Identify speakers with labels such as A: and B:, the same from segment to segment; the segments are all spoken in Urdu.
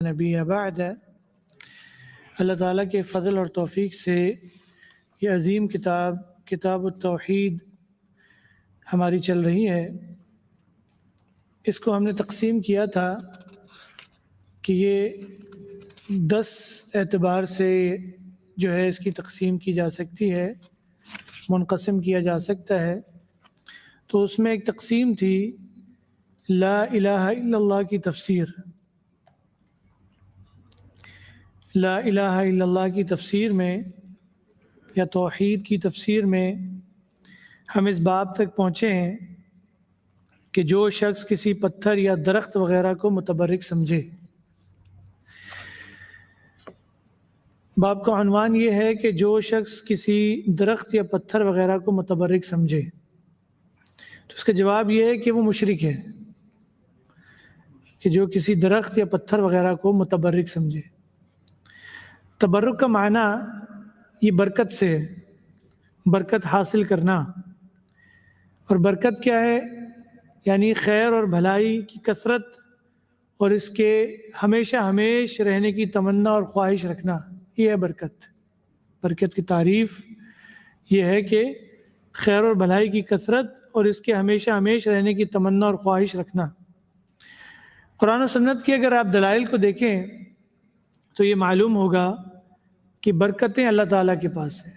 A: نبی بعد۔ اللہ تعالیٰ کے فضل اور توفیق سے یہ عظیم کتاب التوحید ہماری چل رہی ہے۔ اس کو ہم نے تقسیم کیا تھا کہ یہ 10 اعتبار سے جو ہے اس کی تقسیم کی جا سکتی ہے، منقسم کیا جا سکتا ہے۔ تو اس میں ایک تقسیم تھی لا الہ الا اللہ کی تفسیر۔ لا الہ الا اللہ کی تفسیر میں یا توحید کی تفسیر میں ہم اس باب تک پہنچے ہیں کہ جو شخص کسی پتھر یا درخت وغیرہ کو متبرک سمجھے۔ باب کا عنوان یہ ہے کہ جو شخص کسی درخت یا پتھر وغیرہ کو متبرک سمجھے تو اس کا جواب یہ ہے کہ وہ مشرک ہے، کہ جو کسی درخت یا پتھر وغیرہ کو متبرک سمجھے۔ تبرک کا معنی یہ برکت سے ہے، برکت حاصل کرنا۔ اور برکت کیا ہے؟ یعنی خیر اور بھلائی کی کثرت اور اس کے ہمیشہ ہمیش رہنے کی تمنا اور خواہش رکھنا، یہ ہے برکت۔ برکت کی تعریف یہ ہے کہ خیر اور بھلائی کی کثرت اور اس کے ہمیشہ ہمیش رہنے کی تمنا اور خواہش رکھنا۔ قرآن و سنت کی اگر آپ دلائل کو دیکھیں تو یہ معلوم ہوگا کہ برکتیں اللہ تعالیٰ کے پاس ہیں۔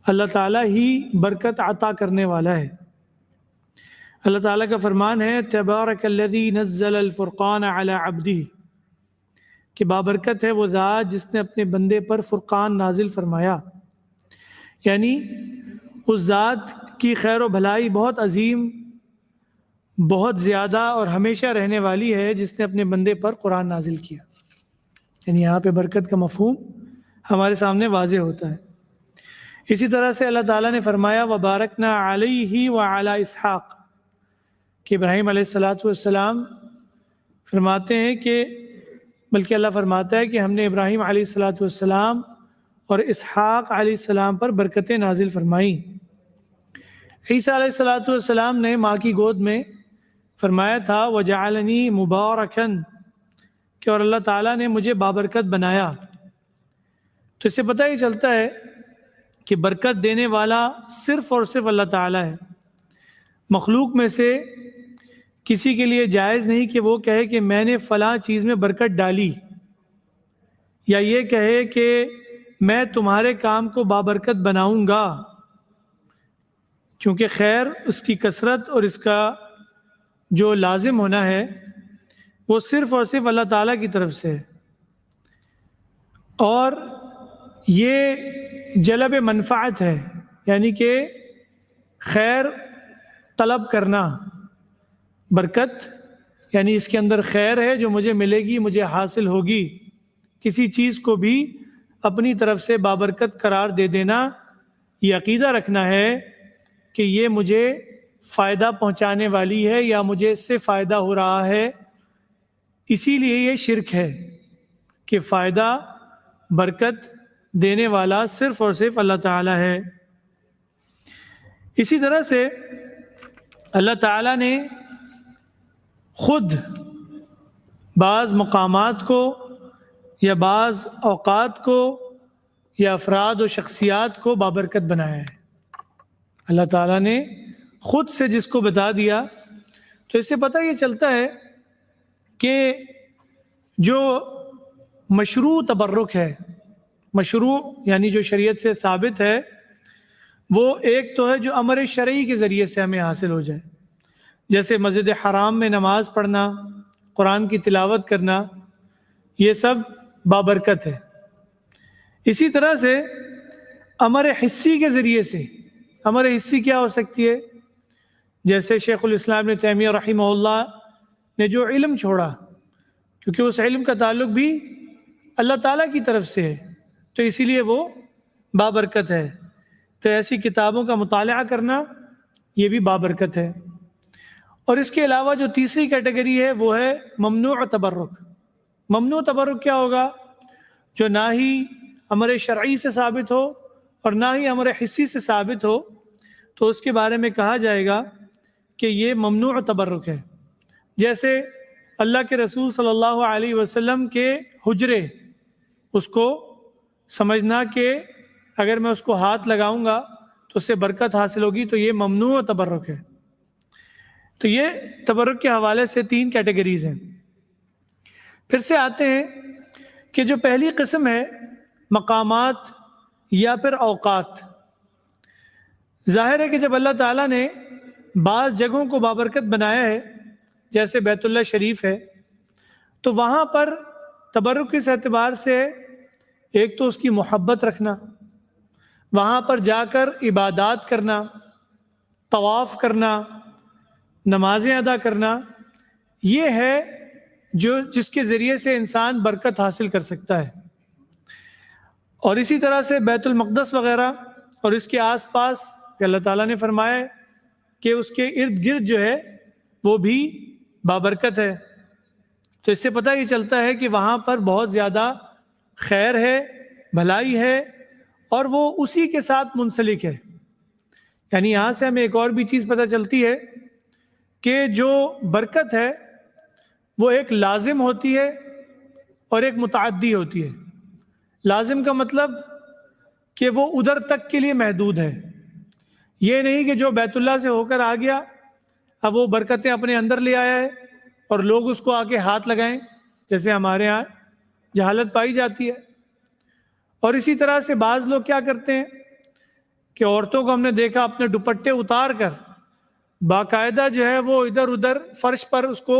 A: اللہ تعالیٰ ہی برکت عطا کرنے والا ہے۔ اللہ تعالیٰ کا فرمان ہے تبارک الذی نزل الفرقان علی عبدہ، کہ بابرکت ہے وہ ذات جس نے اپنے بندے پر فرقان نازل فرمایا۔ یعنی اس ذات کی خیر و بھلائی بہت عظیم، بہت زیادہ اور ہمیشہ رہنے والی ہے جس نے اپنے بندے پر قرآن نازل کیا۔ یعنی یہاں پہ برکت کا مفہوم ہمارے سامنے واضح ہوتا ہے۔ اسی طرح سے اللہ تعالیٰ نے فرمایا وبارکنا علیہ وعلی اسحاق، کہ ابراہیم علیہ السلام فرماتے ہیں کہ بلکہ اللہ فرماتا ہے کہ ہم نے ابراہیم علیہ السلام اور اسحاق علیہ السلام پر برکتیں نازل فرمائیں۔ عیسیٰ علیہ السلام نے ماں کی گود میں فرمایا تھا وجعلنی مبارکن، کہ اور اللہ تعالیٰ نے مجھے بابرکت بنایا۔ تو اس سے پتہ ہی چلتا ہے کہ برکت دینے والا صرف اور صرف اللہ تعالیٰ ہے۔ مخلوق میں سے کسی کے لیے جائز نہیں کہ وہ کہے کہ میں نے فلاں چیز میں برکت ڈالی، یا یہ کہے کہ میں تمہارے کام کو بابرکت بناؤں گا، کیونکہ خیر اس کی کثرت اور اس کا جو لازم ہونا ہے وہ صرف اور صرف اللہ تعالیٰ کی طرف سے ہے۔ اور یہ جلب منفعت ہے، یعنی کہ خیر طلب کرنا۔ برکت یعنی اس کے اندر خیر ہے جو مجھے ملے گی، مجھے حاصل ہوگی۔ کسی چیز کو بھی اپنی طرف سے بابرکت قرار دے دینا، یہ عقیدہ رکھنا ہے کہ یہ مجھے فائدہ پہنچانے والی ہے یا مجھے اس سے فائدہ ہو رہا ہے۔ اسی لیے یہ شرک ہے کہ فائدہ برکت دینے والا صرف اور صرف اللہ تعالیٰ ہے۔ اسی طرح سے اللہ تعالیٰ نے خود بعض مقامات کو یا بعض اوقات کو یا افراد و شخصیات کو بابرکت بنایا ہے۔ اللہ تعالیٰ نے خود سے جس کو بتا دیا، تو اس سے پتہ یہ چلتا ہے کہ جو مشروع تبرک ہے، مشروع یعنی جو شریعت سے ثابت ہے، وہ ایک تو ہے جو امر شرعی کے ذریعے سے ہمیں حاصل ہو جائے، جیسے مسجد حرام میں نماز پڑھنا، قرآن کی تلاوت کرنا، یہ سب بابرکت ہے۔ اسی طرح سے امر حسی کے ذریعے سے، امر حسی کیا ہو سکتی ہے؟ جیسے شیخ الاسلام ابن تیمیہ رحمہ اللہ نے جو علم چھوڑا، کیونکہ اس علم کا تعلق بھی اللہ تعالیٰ کی طرف سے ہے، تو اسی لیے وہ بابرکت ہے۔ تو ایسی کتابوں کا مطالعہ کرنا یہ بھی بابرکت ہے۔ اور اس کے علاوہ جو تیسری کیٹیگری ہے وہ ہے ممنوع تبرک۔ ممنوع تبرک کیا ہوگا؟ جو نہ ہی امر شرعی سے ثابت ہو اور نہ ہی امر حسی سے ثابت ہو، تو اس کے بارے میں کہا جائے گا کہ یہ ممنوع تبرک ہے۔ جیسے اللہ کے رسول صلی اللہ علیہ وسلم کے حجرے اس کو سمجھنا کہ اگر میں اس کو ہاتھ لگاؤں گا تو اس سے برکت حاصل ہوگی، تو یہ ممنوع تبرک ہے۔ تو یہ تبرک کے حوالے سے 3 کیٹیگریز ہیں۔ پھر سے آتے ہیں کہ جو پہلی قسم ہے مقامات یا پھر اوقات، ظاہر ہے کہ جب اللہ تعالیٰ نے بعض جگہوں کو بابرکت بنایا ہے جیسے بیت اللہ شریف ہے، تو وہاں پر تبرک اس اعتبار سے ایک تو اس کی محبت رکھنا، وہاں پر جا کر عبادات کرنا، طواف کرنا، نمازیں ادا کرنا، یہ ہے جس کے ذریعے سے انسان برکت حاصل کر سکتا ہے۔ اور اسی طرح سے بیت المقدس وغیرہ اور اس کے آس پاس کہ اللہ تعالیٰ نے فرمایا ہے کہ اس کے ارد گرد جو ہے وہ بھی بابرکت ہے، تو اس سے پتہ یہ چلتا ہے کہ وہاں پر بہت زیادہ خیر ہے، بھلائی ہے، اور وہ اسی کے ساتھ منسلک ہے۔ یعنی یہاں سے ہمیں ایک اور بھی چیز پتہ چلتی ہے کہ جو برکت ہے وہ ایک لازم ہوتی ہے اور ایک متعدی ہوتی ہے۔ لازم کا مطلب کہ وہ ادھر تک کے لیے محدود ہے، یہ نہیں کہ جو بیت اللہ سے ہو کر آ گیا اب وہ برکتیں اپنے اندر لے آیا ہے اور لوگ اس کو آ کے ہاتھ لگائیں، جیسے ہمارے ہاں جہالت پائی جاتی ہے۔ اور اسی طرح سے بعض لوگ کیا کرتے ہیں کہ عورتوں کو ہم نے دیکھا اپنے دوپٹے اتار کر باقاعدہ جو ہے وہ ادھر ادھر فرش پر اس کو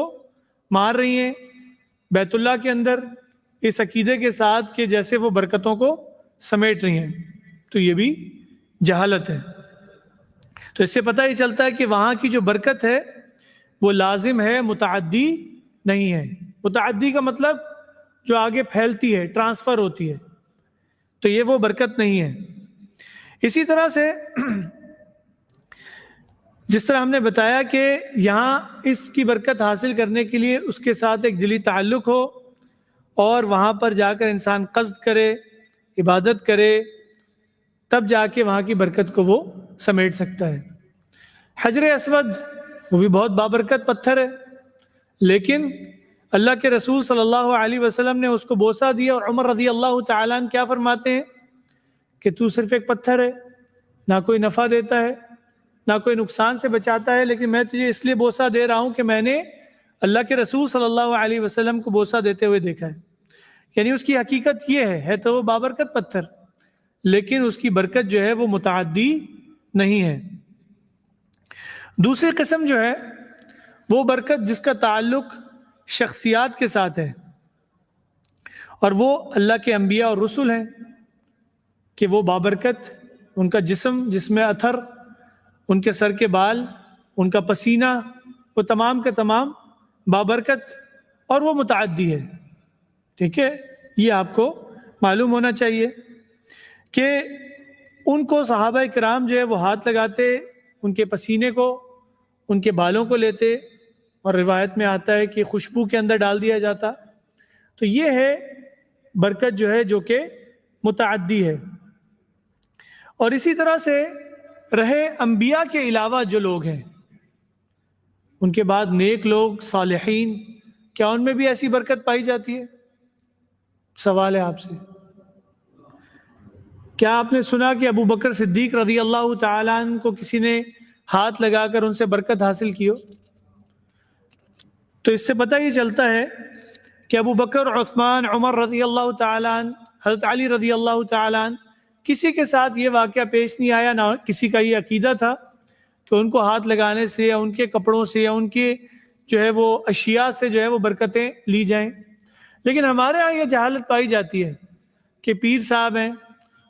A: مار رہی ہیں بیت اللہ کے اندر، اس عقیدے کے ساتھ کہ جیسے وہ برکتوں کو سمیٹ رہی ہیں، تو یہ بھی جہالت ہے۔ تو اس سے پتہ ہی چلتا ہے کہ وہاں کی جو برکت ہے وہ لازم ہے، متعدی نہیں ہے۔ متعدی کا مطلب جو آگے پھیلتی ہے، ٹرانسفر ہوتی ہے، تو یہ وہ برکت نہیں ہے۔ اسی طرح سے جس طرح ہم نے بتایا کہ یہاں اس کی برکت حاصل کرنے کے لیے اس کے ساتھ ایک دلی تعلق ہو اور وہاں پر جا کر انسان قصد کرے، عبادت کرے، تب جا کے وہاں کی برکت کو وہ سمیٹ سکتا ہے۔ حجر اسود وہ بھی بہت بابرکت پتھر ہے، لیکن اللہ کے رسول صلی اللہ علیہ وسلم نے اس کو بوسہ دیا، اور عمر رضی اللہ تعالیٰ عنہ کیا فرماتے ہیں کہ تو صرف ایک پتھر ہے، نہ کوئی نفع دیتا ہے نہ کوئی نقصان سے بچاتا ہے، لیکن میں تجھے اس لیے بوسہ دے رہا ہوں کہ میں نے اللہ کے رسول صلی اللہ علیہ وسلم کو بوسہ دیتے ہوئے دیکھا ہے۔ یعنی اس کی حقیقت یہ ہے تو وہ بابرکت پتھر، لیکن اس کی برکت جو ہے وہ متعدی نہیں ہے۔ دوسری قسم جو ہے وہ برکت جس کا تعلق شخصیات کے ساتھ ہے، اور وہ اللہ کے انبیاء اور رسل ہیں کہ وہ بابرکت، ان کا جسم، جس میں اثر، ان کے سر کے بال، ان کا پسینہ، وہ تمام کے تمام بابرکت اور وہ متعدی ہے۔ ٹھیک ہے، یہ آپ کو معلوم ہونا چاہیے کہ ان کو صحابہ کرام جو ہے وہ ہاتھ لگاتے، ان کے پسینے کو، ان کے بالوں کو لیتے، اور روایت میں آتا ہے کہ خوشبو کے اندر ڈال دیا جاتا۔ تو یہ ہے برکت جو ہے جو کہ متعدی ہے۔ اور اسی طرح سے رہے انبیاء کے علاوہ جو لوگ ہیں، ان کے بعد نیک لوگ، صالحین، کیا ان میں بھی ایسی برکت پائی جاتی ہے؟ سوال ہے آپ سے، کیا آپ نے سنا کہ ابو بکر صدیق رضی اللہ تعالیٰ عنہ کو کسی نے ہاتھ لگا کر ان سے برکت حاصل کی ہو؟ تو اس سے پتہ یہ چلتا ہے کہ ابو بکر، عثمان، عمر رضی اللہ تعالیٰ عنہ، حضرت علی رضی اللہ تعالیٰ عنہ، کسی کے ساتھ یہ واقعہ پیش نہیں آیا، نہ کسی کا یہ عقیدہ تھا کہ ان کو ہاتھ لگانے سے یا ان کے کپڑوں سے یا ان کے جو ہے وہ اشیاء سے جو ہے وہ برکتیں لی جائیں۔ لیکن ہمارے ہاں یہ جہالت پائی جاتی ہے کہ پیر صاحب ہیں،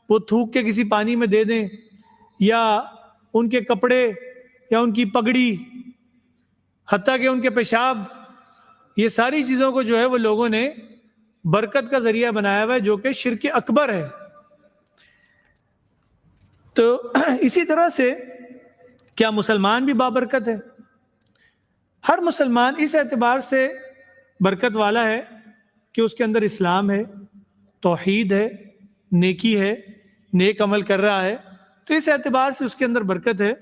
A: وہ تھوک کے کسی پانی میں دے دیں، یا ان کے کپڑے یا ان کی پگڑی، حتیٰ کہ ان کے پیشاب، یہ ساری چیزوں کو جو ہے وہ لوگوں نے برکت کا ذریعہ بنایا ہوا ہے، جو کہ شرک اکبر ہے۔ تو اسی طرح سے کیا مسلمان بھی بابرکت ہے؟ ہر مسلمان اس اعتبار سے برکت والا ہے کہ اس کے اندر اسلام ہے، توحید ہے، نیکی ہے، نیک عمل کر رہا ہے، تو اس اعتبار سے اس کے اندر برکت ہے،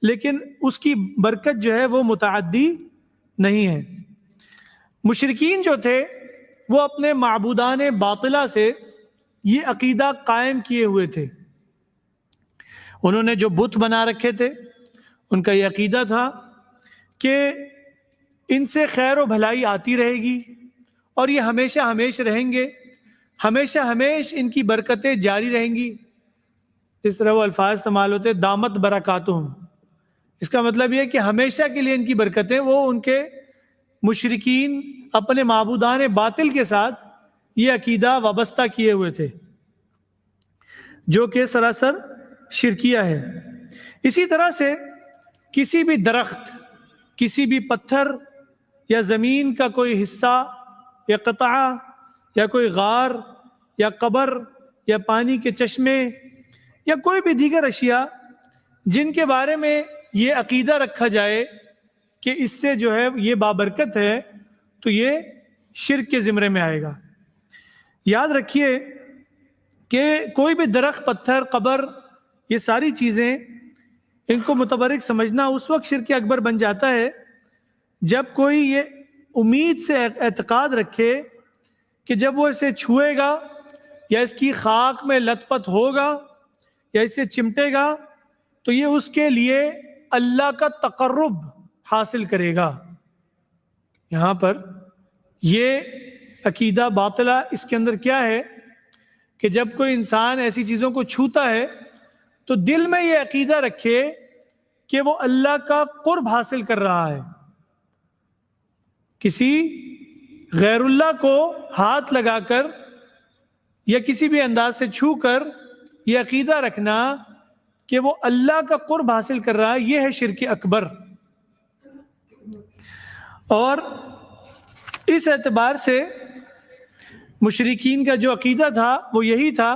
A: لیکن اس کی برکت جو ہے وہ متعدی نہیں ہے۔ مشرکین جو تھے وہ اپنے معبودان باطلہ سے یہ عقیدہ قائم کیے ہوئے تھے. انہوں نے جو بت بنا رکھے تھے ان کا یہ عقیدہ تھا کہ ان سے خیر و بھلائی آتی رہے گی اور یہ ہمیشہ ہمیش رہیں گے، ہمیشہ ہمیش ان کی برکتیں جاری رہیں گی. اس طرح وہ الفاظ استعمال ہوتے دامت برکاتہم. اس کا مطلب یہ کہ ہمیشہ کے لیے ان کی برکتیں، وہ ان کے مشرکین اپنے معبودان باطل کے ساتھ یہ عقیدہ وابستہ کیے ہوئے تھے جو کہ سراسر شرکیہ ہے. اسی طرح سے کسی بھی درخت، کسی بھی پتھر یا زمین کا کوئی حصہ یا قطعہ یا کوئی غار یا قبر یا پانی کے چشمے یا کوئی بھی دیگر اشیاء جن کے بارے میں یہ عقیدہ رکھا جائے کہ اس سے جو ہے یہ بابرکت ہے، تو یہ شرک کے زمرے میں آئے گا. یاد رکھیے کہ کوئی بھی درخت، پتھر، قبر، یہ ساری چیزیں ان کو متبرک سمجھنا اس وقت شرک اکبر بن جاتا ہے جب کوئی یہ امید سے اعتقاد رکھے کہ جب وہ اسے چھوئے گا یا اس کی خاک میں لت پت ہوگا یا اسے چمٹے گا تو یہ اس کے لیے اللہ کا تقرب حاصل کرے گا. یہاں پر یہ عقیدہ باطلہ اس کے اندر کیا ہے کہ جب کوئی انسان ایسی چیزوں کو چھوتا ہے تو دل میں یہ عقیدہ رکھے کہ وہ اللہ کا قرب حاصل کر رہا ہے. کسی غیر اللہ کو ہاتھ لگا کر یا کسی بھی انداز سے چھو کر یہ عقیدہ رکھنا کہ وہ اللہ کا قرب حاصل کر رہا ہے، یہ ہے شرک اکبر. اور اس اعتبار سے مشرکین کا جو عقیدہ تھا وہ یہی تھا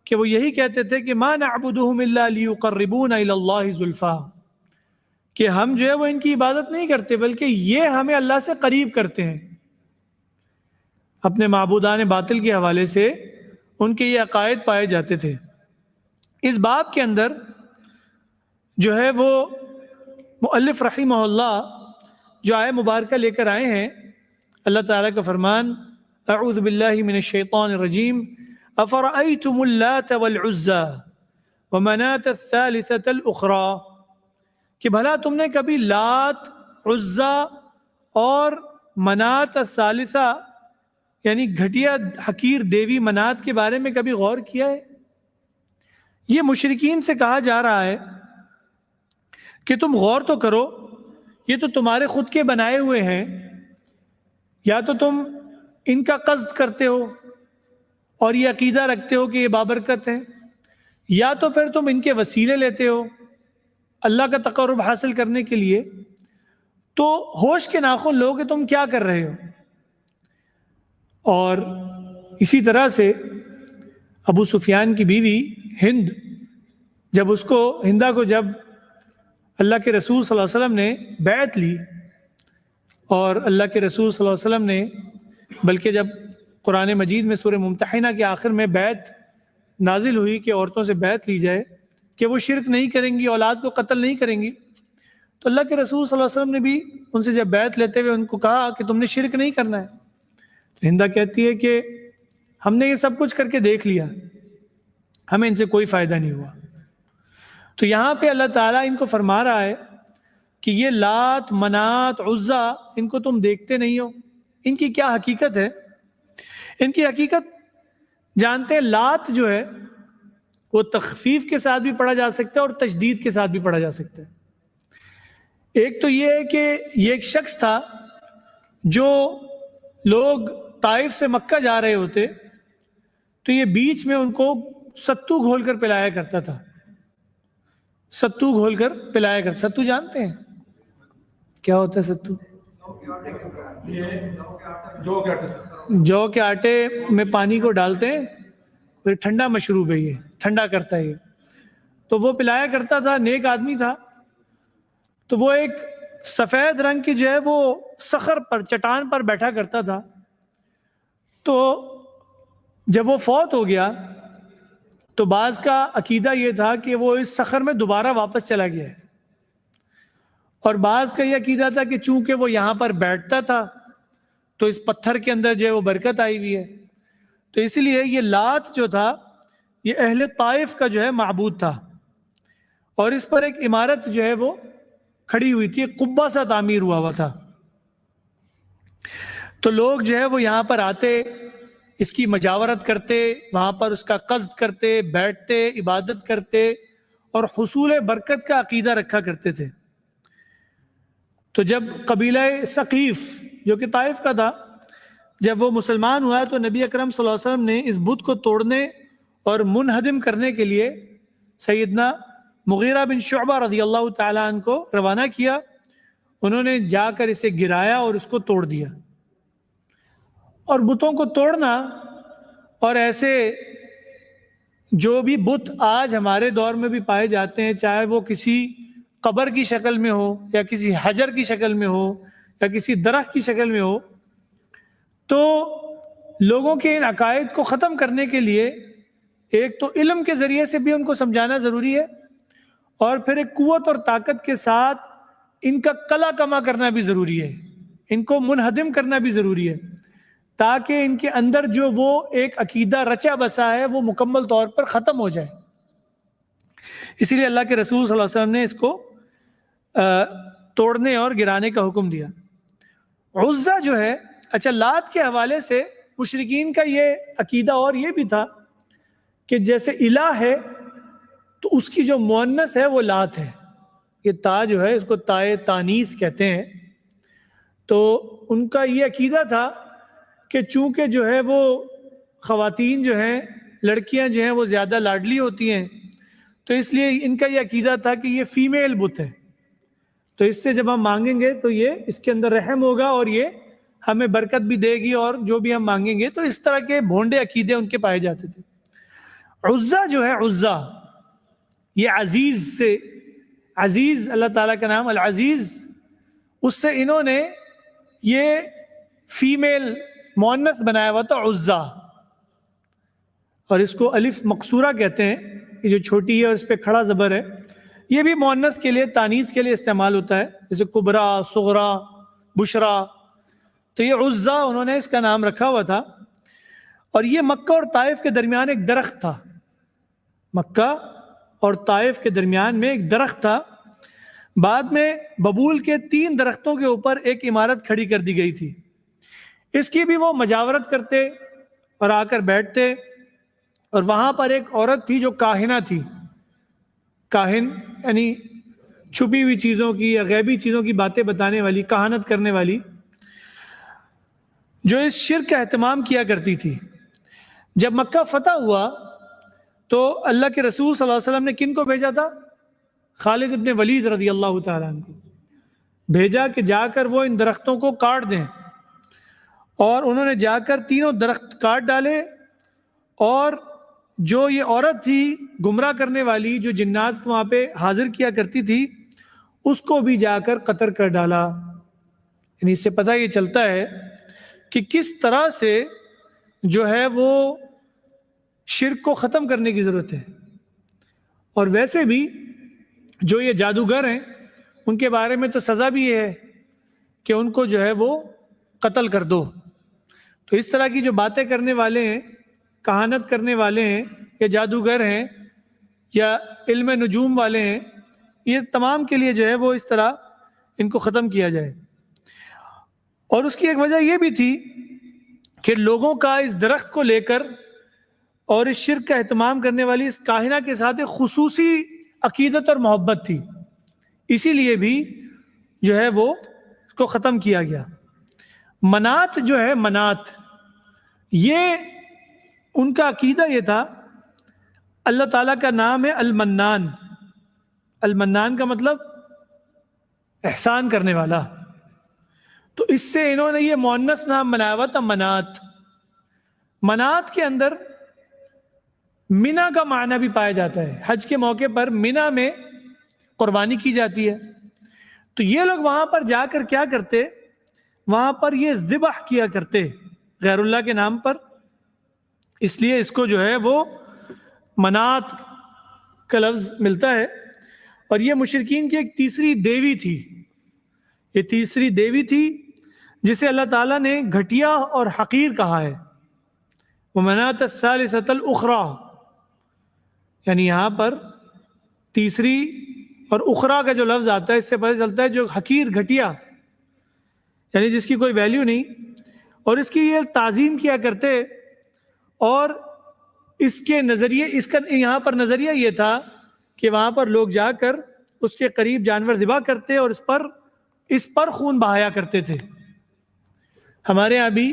A: کہ وہ یہی کہتے تھے کہ ما نعبدہم الا لیقربونا الی اللہ زلفا، کہ ہم جو ہے وہ ان کی عبادت نہیں کرتے بلکہ یہ ہمیں اللہ سے قریب کرتے ہیں. اپنے معبودان باطل کے حوالے سے ان کے یہ عقائد پائے جاتے تھے. اس باب کے اندر جو ہے وہ مؤلف رحمہ اللہ جو آیہ مبارکہ لے کر آئے ہیں، اللہ تعالیٰ کا فرمان، اعوذ باللہ من الشیطان الرجیم، افرأیتم اللات والعزى ومناة الثالثة الاخرى، کہ بھلا تم نے کبھی لات، عزا اور منات الثالثہ یعنی گھٹیا حقیر دیوی منات کے بارے میں کبھی غور کیا ہے؟ یہ مشرکین سے کہا جا رہا ہے کہ تم غور تو کرو، یہ تو تمہارے خود کے بنائے ہوئے ہیں، یا تو تم ان کا قصد کرتے ہو اور یہ عقیدہ رکھتے ہو کہ یہ بابرکت ہیں، یا تو پھر تم ان کے وسیلے لیتے ہو اللہ کا تقرب حاصل کرنے کے لیے. تو ہوش کے ناخن لو کہ تم کیا کر رہے ہو. اور اسی طرح سے ابو سفیان کی بیوی ہند، ہندا کو جب اللہ کے رسول صلی اللہ علیہ وسلم نے بیعت لی، اور اللہ کے رسول صلی اللہ علیہ وسلم نے بلکہ جب قرآن مجید میں سورہ ممتحنہ کے آخر میں بیعت نازل ہوئی کہ عورتوں سے بیعت لی جائے کہ وہ شرک نہیں کریں گی، اولاد کو قتل نہیں کریں گی، تو اللہ کے رسول صلی اللہ علیہ وسلم نے بھی ان سے جب بیعت لیتے ہوئے ان کو کہا کہ تم نے شرک نہیں کرنا ہے. تو ہندا کہتی ہے کہ ہم نے یہ سب کچھ کر کے دیکھ لیا، ہمیں ان سے کوئی فائدہ نہیں ہوا. تو یہاں پہ اللہ تعالیٰ ان کو فرما رہا ہے کہ یہ لات، منات، عزا، ان کو تم دیکھتے نہیں ہو، ان کی کیا حقیقت ہے؟ ان کی حقیقت جانتے ہیں. لات جو ہے وہ تخفیف کے ساتھ بھی پڑھا جا سکتا ہے اور تشدید کے ساتھ بھی پڑھا جا سکتا ہے. ایک تو یہ ہے کہ یہ ایک شخص تھا جو لوگ طائف سے مکہ جا رہے ہوتے تو یہ بیچ میں ان کو ستو گھول کر پلایا کرتا تھا. ستو گھول کر پلایا کرتا. ستو جانتے ہیں کیا ہوتا ہے؟ ستو جو کے آٹے میں پانی کو ڈالتے ہیں، پھر ٹھنڈا مشروب ہے، یہ ٹھنڈا کرتا ہے یہ. تو وہ پلایا کرتا تھا، نیک آدمی تھا. تو وہ ایک سفید رنگ کی جو ہے وہ صخر پر، چٹان پر بیٹھا کرتا تھا. تو جب وہ فوت ہو گیا تو بعض کا عقیدہ یہ تھا کہ وہ اس صخر میں دوبارہ واپس چلا گیا ہے، اور بعض کا یہ عقیدہ تھا کہ چونکہ وہ یہاں پر بیٹھتا تھا تو اس پتھر کے اندر جو ہے وہ برکت آئی ہوئی ہے. تو اسی لیے یہ لات جو تھا یہ اہل طائف کا جو ہے معبود تھا, اور اس پر ایک عمارت جو ہے وہ کھڑی ہوئی تھی, ایک قبہ سا تعمیر ہوا تھا. تو لوگ جو ہے وہ یہاں پر آتے, اس کی مجاورت کرتے, وہاں پر اس کا قصد کرتے, بیٹھتے, عبادت کرتے اور حصول برکت کا عقیدہ رکھا کرتے تھے. تو جب قبیلہ ثقیف جو کہ طائف کا تھا, جب وہ مسلمان ہوا تو نبی اکرم صلی اللہ علیہ وسلم نے اس بت کو توڑنے اور منہدم کرنے کے لیے سیدنا مغیرہ بن شعبہ رضی اللہ تعالیٰ عنہ کو روانہ کیا. انہوں نے جا کر اسے گرایا اور اس کو توڑ دیا. اور بتوں کو توڑنا اور ایسے جو بھی بت آج ہمارے دور میں بھی پائے جاتے ہیں, چاہے وہ کسی قبر کی شکل میں ہو یا کسی حجر کی شکل میں ہو یا کسی درخت کی شکل میں ہو, تو لوگوں کے ان عقائد کو ختم کرنے کے لیے ایک تو علم کے ذریعے سے بھی ان کو سمجھانا ضروری ہے, اور پھر ایک قوت اور طاقت کے ساتھ ان کا قلع کما کرنا بھی ضروری ہے, ان کو منہدم کرنا بھی ضروری ہے, تاکہ ان کے اندر جو وہ ایک عقیدہ رچا بسا ہے وہ مکمل طور پر ختم ہو جائے. اسی لیے اللہ کے رسول صلی اللہ علیہ وسلم نے اس کو توڑنے اور گرانے کا حکم دیا. عزہ جو ہے, اچھا لات کے حوالے سے مشرکین کا یہ عقیدہ اور یہ بھی تھا کہ جیسے الہ ہے تو اس کی جو مؤنث ہے وہ لات ہے. یہ تا جو ہے اس کو تائے تانیث کہتے ہیں. تو ان کا یہ عقیدہ تھا کہ چونکہ جو ہے وہ خواتین جو ہیں, لڑکیاں جو ہیں وہ زیادہ لاڈلی ہوتی ہیں, تو اس لیے ان کا یہ عقیدہ تھا کہ یہ فیمیل بت ہے, تو اس سے جب ہم مانگیں گے تو یہ اس کے اندر رحم ہوگا اور یہ ہمیں برکت بھی دے گی, اور جو بھی ہم مانگیں گے. تو اس طرح کے بھونڈے عقیدے ان کے پائے جاتے تھے. عزہ جو ہے, عزہ یہ عزیز سے, عزیز اللہ تعالیٰ کا نام العزیز, اس سے انہوں نے یہ فیمیل مؤنث بنایا ہوا تھا عزہ, اور اس کو الف مقصورہ کہتے ہیں. یہ جو چھوٹی ہے اور اس پہ کھڑا زبر ہے, یہ بھی مؤنث کے لیے, تانیث کے لیے استعمال ہوتا ہے, جیسے کبرا, صغرا, بشرا. تو یہ عزہ انہوں نے اس کا نام رکھا ہوا تھا. اور یہ مکہ اور طائف کے درمیان ایک درخت تھا, مکہ اور طائف کے درمیان میں ایک درخت تھا. بعد میں ببول کے 3 درختوں کے اوپر ایک عمارت کھڑی کر دی گئی تھی. اس کی بھی وہ مجاورت کرتے اور آ کر بیٹھتے, اور وہاں پر ایک عورت تھی جو کاہنہ تھی. کاہن یعنی چھپی ہوئی چیزوں کی یا غیبی چیزوں کی باتیں بتانے والی, کہانت کرنے والی, جو اس شرک کا اہتمام کیا کرتی تھی. جب مکہ فتح ہوا تو اللہ کے رسول صلی اللہ علیہ وسلم نے کن کو بھیجا تھا؟ خالد ابن ولید رضی اللہ تعالیٰ عنہ کو بھیجا کہ جا کر وہ ان درختوں کو کاٹ دیں. اور انہوں نے جا کر 3 درخت کاٹ ڈالے, اور جو یہ عورت تھی گمراہ کرنے والی, جو جنات کو وہاں پہ حاضر کیا کرتی تھی, اس کو بھی جا کر قتل کر ڈالا. یعنی اس سے پتہ یہ چلتا ہے کہ کس طرح سے جو ہے وہ شرک کو ختم کرنے کی ضرورت ہے. اور ویسے بھی جو یہ جادوگر ہیں ان کے بارے میں تو سزا بھی یہ ہے کہ ان کو جو ہے وہ قتل کر دو. تو اس طرح کی جو باتیں کرنے والے ہیں, کہانت کرنے والے ہیں, یا جادوگر ہیں, یا علم نجوم والے ہیں, یہ تمام کے لیے جو ہے وہ اس طرح ان کو ختم کیا جائے. اور اس کی ایک وجہ یہ بھی تھی کہ لوگوں کا اس درخت کو لے کر اور اس شرک کا اہتمام کرنے والی اس کاہنہ کے ساتھ ایک خصوصی عقیدت اور محبت تھی, اسی لیے بھی جو ہے وہ اس کو ختم کیا گیا. منات جو ہے, منات, یہ ان کا عقیدہ یہ تھا, اللہ تعالیٰ کا نام ہے المنان. المنان کا مطلب احسان کرنے والا. تو اس سے انہوں نے یہ مؤنث نام بنایا ہوا تھا منات. منات کے اندر مینا کا معنی بھی پایا جاتا ہے. حج کے موقع پر مینا میں قربانی کی جاتی ہے. تو یہ لوگ وہاں پر جا کر کیا کرتے, وہاں پر یہ ذبح کیا کرتے غیر اللہ کے نام پر. اس لیے اس کو جو ہے وہ منات کا لفظ ملتا ہے. اور یہ مشرکین کی ایک تیسری دیوی تھی. یہ تیسری دیوی تھی جسے اللہ تعالیٰ نے گھٹیا اور حقیر کہا ہے، وَمَنَاةَ الثَّالِثَةَ الْأُخْرَى، یعنی یہاں پر تیسری اور اخرا کا جو لفظ آتا ہے اس سے پتہ چلتا ہے جو حقیر، گھٹیا، یعنی جس کی کوئی ویلیو نہیں، اور اس کی یہ تعظیم کیا کرتے، اور اس کے نظریے، اس کا یہاں پر نظریہ یہ تھا کہ وہاں پر لوگ جا کر اس کے قریب جانور ذبح کرتے اور اس پر خون بہایا کرتے تھے۔ ہمارے یہاں بھی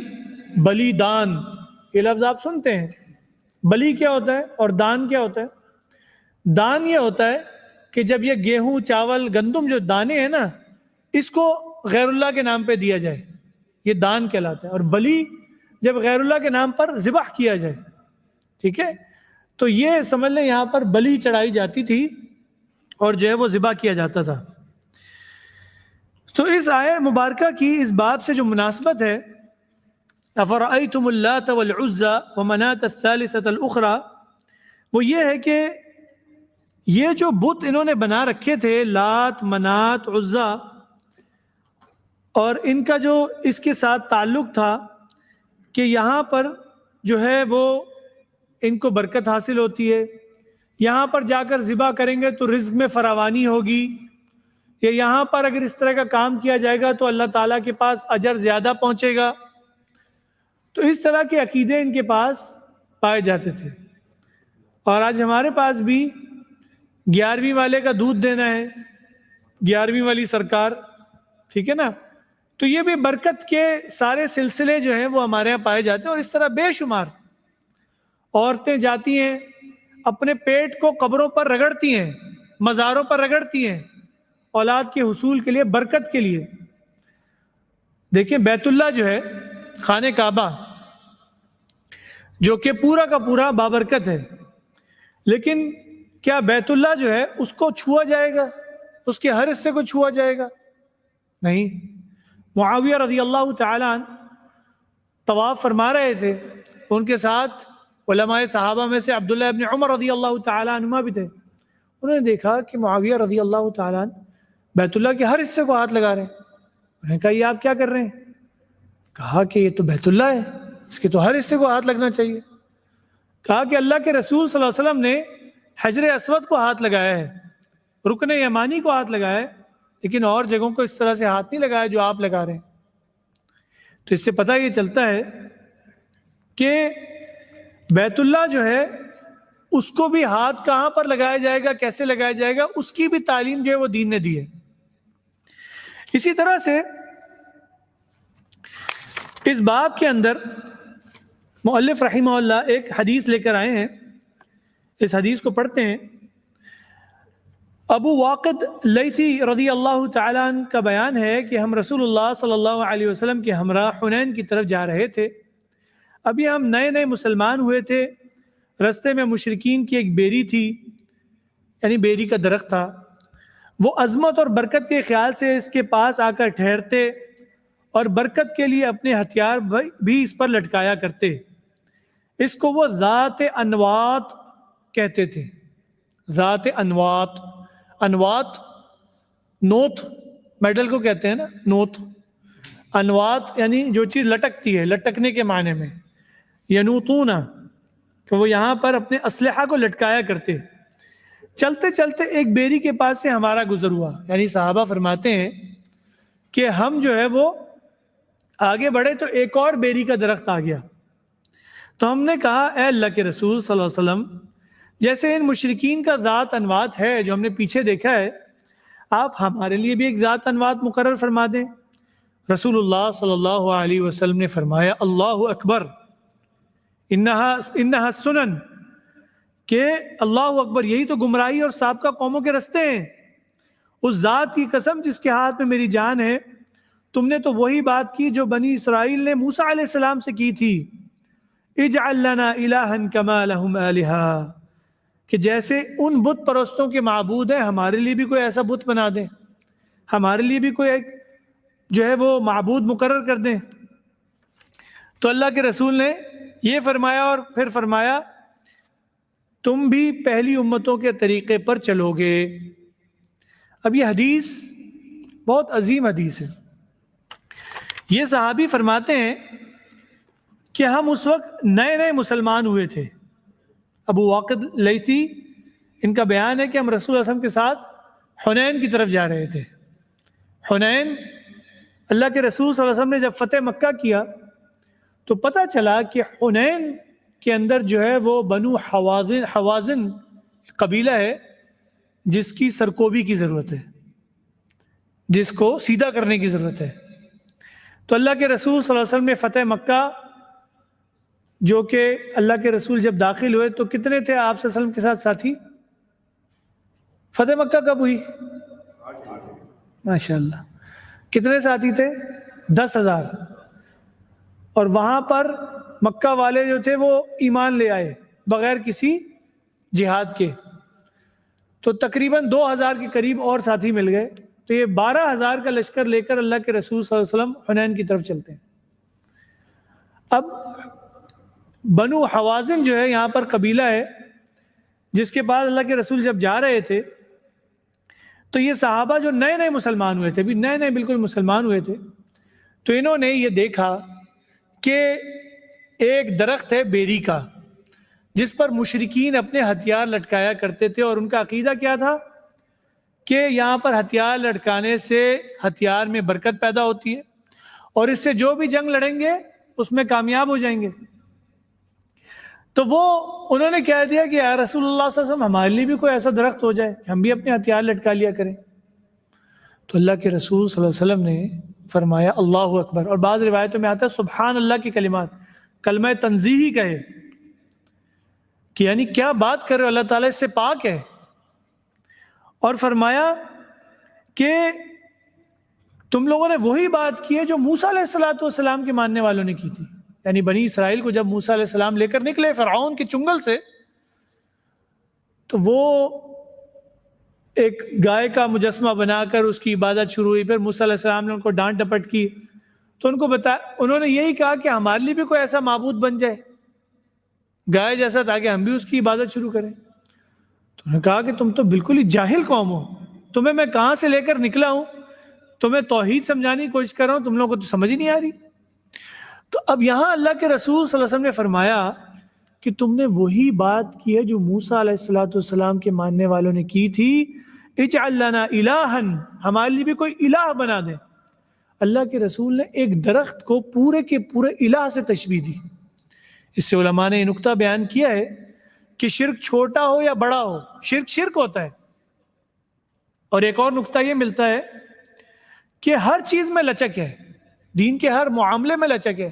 A: بلی دان یہ لفظ آپ سنتے ہیں۔ بلی کیا ہوتا ہے اور دان کیا ہوتا ہے؟ دان یہ ہوتا ہے کہ جب یہ گیہوں، چاول، گندم جو دانے ہیں نا، اس کو غیر اللہ کے نام پہ دیا جائے، یہ دان کہلاتا ہے، اور بلی جب غیر اللہ کے نام پر ذبح کیا جائے، ٹھیک ہے، تو یہ سمجھ لیں یہاں پر بلی چڑھائی جاتی تھی اور جو ہے وہ ذبح کیا جاتا تھا۔ تو اس آیہ مبارکہ کی اس باب سے جو مناسبت ہے، افرأیتم اللات والعزی ومناة الثالثة الأخرى، وہ یہ ہے کہ یہ جو بت انہوں نے بنا رکھے تھے، لات، منات، عزا، اور ان کا جو اس کے ساتھ تعلق تھا کہ یہاں پر جو ہے وہ ان کو برکت حاصل ہوتی ہے، یہاں پر جا کر ذبح کریں گے تو رزق میں فراوانی ہوگی، یا یہاں پر اگر اس طرح کا کام کیا جائے گا تو اللہ تعالیٰ کے پاس اجر زیادہ پہنچے گا۔ تو اس طرح کے عقیدے ان کے پاس پائے جاتے تھے، اور آج ہمارے پاس بھی 11ویں والے کا دودھ دینا ہے، 11ویں والی سرکار، ٹھیک ہے نا، تو یہ بھی برکت کے سارے سلسلے جو ہیں وہ ہمارے یہاں پائے جاتے ہیں، اور اس طرح بے شمار عورتیں جاتی ہیں اپنے پیٹ کو قبروں پر رگڑتی ہیں، مزاروں پر رگڑتی ہیں، اولاد کے حصول کے لیے، برکت کے لیے۔ دیکھیں بیت اللہ جو ہے، خانہ کعبہ، جو کہ پورا کا پورا بابرکت ہے، لیکن کیا بیت اللہ جو ہے اس کو چھوا جائے گا؟ اس کے ہر حصے کو چھوا جائے گا؟ نہیں۔ معاویہ رضی اللہ تعالیٰ عنہ طواف فرما رہے تھے، ان کے ساتھ علماء صحابہ میں سے عبداللہ ابن عمر رضی اللہ تعالیٰ عنہما بھی تھے۔ انہوں نے دیکھا کہ معاویہ رضی اللہ تعالیٰ عنہ بیت اللہ کے ہر حصے کو ہاتھ لگا رہے ہیں۔ انہوں نے کہا یہ آپ کیا کر رہے ہیں؟ کہا کہ یہ تو بیت اللہ ہے، اس کے تو ہر حصے کو ہاتھ لگنا چاہیے۔ کہا کہ اللہ کے رسول صلی اللہ علیہ وسلم نے حجر اسود کو ہاتھ لگایا ہے، رکن یمانی کو ہاتھ لگایا ہے، لیکن اور جگہوں کو اس طرح سے ہاتھ نہیں لگایا جو آپ لگا رہے ہیں۔ تو اس سے پتہ یہ چلتا ہے کہ بیت اللہ جو ہے اس کو بھی ہاتھ کہاں پر لگایا جائے گا، کیسے لگایا جائے گا، اس کی بھی تعلیم جو ہے وہ دین نے دی ہے۔ اسی طرح سے اس باب کے اندر مؤلف رحمہ اللہ ایک حدیث لے کر آئے ہیں، اس حدیث کو پڑھتے ہیں۔ ابو واقد لیثی رضی اللہ تعالیٰ عنہ کا بیان ہے کہ ہم رسول اللہ صلی اللہ علیہ وسلم کے ہمراہ حنین کی طرف جا رہے تھے۔ ابھی ہم نئے نئے مسلمان ہوئے تھے، رستے میں مشرکین کی ایک بیری تھی، یعنی بیری کا درخت تھا، وہ عظمت اور برکت کے خیال سے اس کے پاس آ کر ٹھہرتے اور برکت کے لیے اپنے ہتھیار بھی اس پر لٹکایا کرتے۔ اس کو وہ ذات انوات کہتے تھے، ذات انوات۔ انوات نوت، میٹل کو کہتے ہیں نا، نوت۔ انوات یعنی جو چیز لٹکتی ہے، لٹکنے کے معنی میں، ینوتون، کہ وہ یہاں پر اپنے اسلحہ کو لٹکایا کرتے۔ چلتے چلتے ایک بیری کے پاس سے ہمارا گزر ہوا، یعنی صحابہ فرماتے ہیں کہ ہم جو ہے وہ آگے بڑھے تو ایک اور بیری کا درخت آ گیا، تو ہم نے کہا اے اللہ کے رسول صلی اللہ علیہ وسلم، جیسے ان مشرکین کا ذات انوات ہے جو ہم نے پیچھے دیکھا ہے، آپ ہمارے لیے بھی ایک ذات انوات مقرر فرما دیں۔ رسول اللہ صلی اللہ علیہ وسلم نے فرمایا اللہ اکبر، انہا سنن، کہ اللہ اکبر، یہی تو گمراہی اور سابقہ قوموں کے رستے ہیں۔ اس ذات کی قسم جس کے ہاتھ میں میری جان ہے، تم نے تو وہی بات کی جو بنی اسرائیل نے موسیٰ علیہ السلام سے کی تھی، اجعل لنا الہا کما لہم آلہا، کہ جیسے ان بت پرستوں کے معبود ہیں ہمارے لیے بھی کوئی ایسا بت بنا دیں، ہمارے لیے بھی کوئی ایک جو ہے وہ معبود مقرر کر دیں۔ تو اللہ کے رسول نے یہ فرمایا، اور پھر فرمایا تم بھی پہلی امتوں کے طریقے پر چلو گے۔ اب یہ حدیث بہت عظیم حدیث ہے، یہ صحابی فرماتے ہیں کہ ہم اس وقت نئے نئے مسلمان ہوئے تھے. ابو واقد لیثی، ان کا بیان ہے کہ ہم رسول اللہ علیہ وسلم کے ساتھ حنین کی طرف جا رہے تھے. حنین، اللہ کے رسول صلی اللہ علیہ وسلم نے جب فتح مکہ کیا تو پتہ چلا کہ حنین کے اندر جو ہے وہ بنو حوازن قبیلہ ہے جس کی سرکوبی کی ضرورت ہے، جس کو سیدھا کرنے کی ضرورت ہے. تو اللہ کے رسول صلی اللہ علیہ وسلم نے فتح مکہ، جو کہ اللہ کے رسول جب داخل ہوئے تو کتنے تھے آپ صلی اللہ علیہ وسلم کے ساتھ ساتھی؟ فتح مکہ کب ہوئی؟ ماشاءاللہ. کتنے ساتھی تھے؟ 10,000. اور وہاں پر مکہ والے جو تھے وہ ایمان لے آئے بغیر کسی جہاد کے. تو تقریباً 2,000 کے قریب اور ساتھی مل گئے. تو یہ 12,000 کا لشکر لے کر اللہ کے رسول صلی اللہ علیہ وسلم حنین کی طرف چلتے ہیں. اب بنو حوازن جو ہے یہاں پر قبیلہ ہے جس کے بعد اللہ کے رسول جب جا رہے تھے تو یہ صحابہ جو نئے نئے مسلمان ہوئے تھے، بھی نئے نئے بالکل مسلمان ہوئے تھے، تو انہوں نے یہ دیکھا کہ ایک درخت ہے بیری کا جس پر مشرکین اپنے ہتھیار لٹکایا کرتے تھے، اور ان کا عقیدہ کیا تھا کہ یہاں پر ہتھیار لٹکانے سے ہتھیار میں برکت پیدا ہوتی ہے اور اس سے جو بھی جنگ لڑیں گے اس میں کامیاب ہو جائیں گے. تو وہ انہوں نے کہہ دیا کہ یا رسول اللہ صلی اللہ علیہ وسلم ہمارے لیے بھی کوئی ایسا درخت ہو جائے کہ ہم بھی اپنے ہتھیار لٹکا لیا کریں. تو اللہ کے رسول صلی اللہ علیہ وسلم نے فرمایا اللہ اکبر، اور بعض روایتوں میں آتا ہے سبحان اللہ کی کلمات، کلمہ تنزیہی کہے کہ یعنی کیا بات کر رہے ہو، اللہ تعالیٰ اس سے پاک ہے. اور فرمایا کہ تم لوگوں نے وہی بات کی ہے جو موسیٰ علیہ السلام کے ماننے والوں نے کی تھی. یعنی بنی اسرائیل کو جب موسیٰ علیہ السلام لے کر نکلے فرعون کے چنگل سے تو وہ ایک گائے کا مجسمہ بنا کر اس کی عبادت شروع ہوئی. پھر موسیٰ علیہ السلام نے ان کو ڈانٹ ڈپٹ کی تو ان کو بتایا، انہوں نے یہی کہا کہ ہمارے لیے بھی کوئی ایسا معبود بن جائے گائے جیسا تاکہ ہم بھی اس کی عبادت شروع کریں. تو انہوں نے کہا کہ تم تو بالکل ہی جاہل قوم ہو، تمہیں میں کہاں سے لے کر نکلا ہوں، تمہیں توحید سمجھانے کی کوشش کر رہا ہوں، تم لوگوں کو تو سمجھ ہی نہیں آ رہی. تو اب یہاں اللہ کے رسول صلی اللہ علیہ وسلم نے فرمایا کہ تم نے وہی بات کی ہے جو موسیٰ علیہ السلام کے ماننے والوں نے کی تھی، اجعل لنا الہا، ہمارے لیے بھی کوئی الہ بنا دیں. اللہ کے رسول نے ایک درخت کو پورے کے پورے الہ سے تشبیہ دی. اس سے علماء نے یہ نقطہ بیان کیا ہے کہ شرک چھوٹا ہو یا بڑا ہو، شرک شرک ہوتا ہے. اور ایک اور نقطہ یہ ملتا ہے کہ ہر چیز میں لچک ہے، دین کے ہر معاملے میں لچک ہے.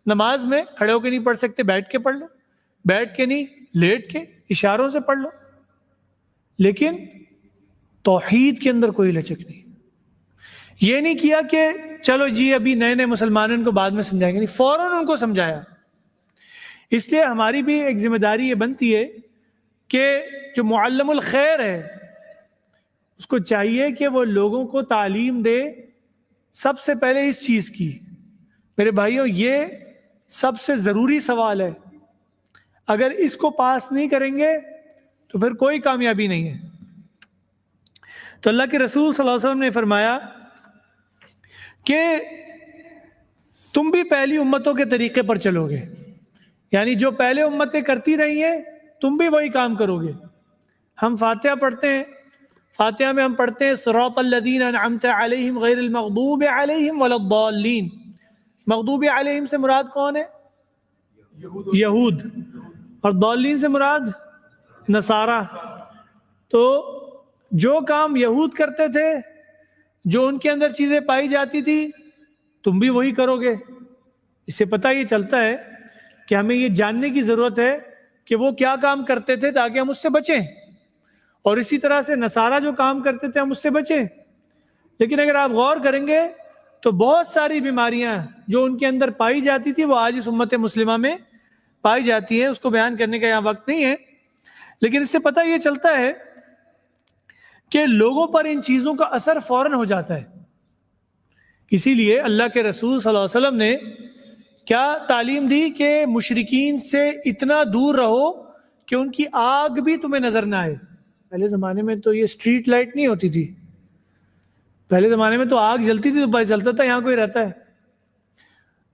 A: نماز میں کھڑے ہو کے نہیں پڑھ سکتے، بیٹھ کے پڑھ لو، بیٹھ کے نہیں لیٹ کے اشاروں سے پڑھ لو. لیکن توحید کے اندر کوئی لچک نہیں. یہ نہیں کیا کہ چلو جی ابھی نئے نئے مسلمانوں کو بعد میں سمجھائیں گے، نہیں، فوراً ان کو سمجھایا. اس لیے ہماری بھی ایک ذمہ داری یہ بنتی ہے کہ جو معلم الخیر ہے اس کو چاہیے کہ وہ لوگوں کو تعلیم دے سب سے پہلے اس چیز کی. میرے بھائیوں، یہ سب سے ضروری سوال ہے. اگر اس کو پاس نہیں کریں گے تو پھر کوئی کامیابی نہیں ہے. تو اللہ کے رسول صلی اللہ علیہ وسلم نے فرمایا کہ تم بھی پہلی امتوں کے طریقے پر چلو گے، یعنی جو پہلے امتیں کرتی رہی ہیں تم بھی وہی کام کرو گے. ہم فاتحہ پڑھتے ہیں، فاتحہ میں ہم پڑھتے ہیں صراط الذین انعمت علیہم غیر المغضوب علیہم ولا الضالین. مغضوب علیہم سے مراد کون ہے؟ یہود. اور ضالین سے مراد نصارہ. تو جو کام یہود کرتے تھے، جو ان کے اندر چیزیں پائی جاتی تھی، تم بھی وہی کرو گے. اس سے پتہ یہ چلتا ہے کہ ہمیں یہ جاننے کی ضرورت ہے کہ وہ کیا کام کرتے تھے تاکہ ہم اس سے بچیں، اور اسی طرح سے نصارہ جو کام کرتے تھے ہم اس سے بچیں. لیکن اگر آپ غور کریں گے تو بہت ساری بیماریاں جو ان کے اندر پائی جاتی تھی وہ آج اس امت مسلمہ میں پائی جاتی ہیں. اس کو بیان کرنے کا یہاں وقت نہیں ہے، لیکن اس سے پتہ یہ چلتا ہے کہ لوگوں پر ان چیزوں کا اثر فوراً ہو جاتا ہے. اسی لیے اللہ کے رسول صلی اللہ علیہ وسلم نے کیا تعلیم دی کہ مشرکین سے اتنا دور رہو کہ ان کی آگ بھی تمہیں نظر نہ آئے. پہلے زمانے میں تو یہ اسٹریٹ لائٹ نہیں ہوتی تھی، پہلے زمانے میں تو آگ جلتی تھی تو پتہ چلتا تھا یہاں کوئی رہتا ہے.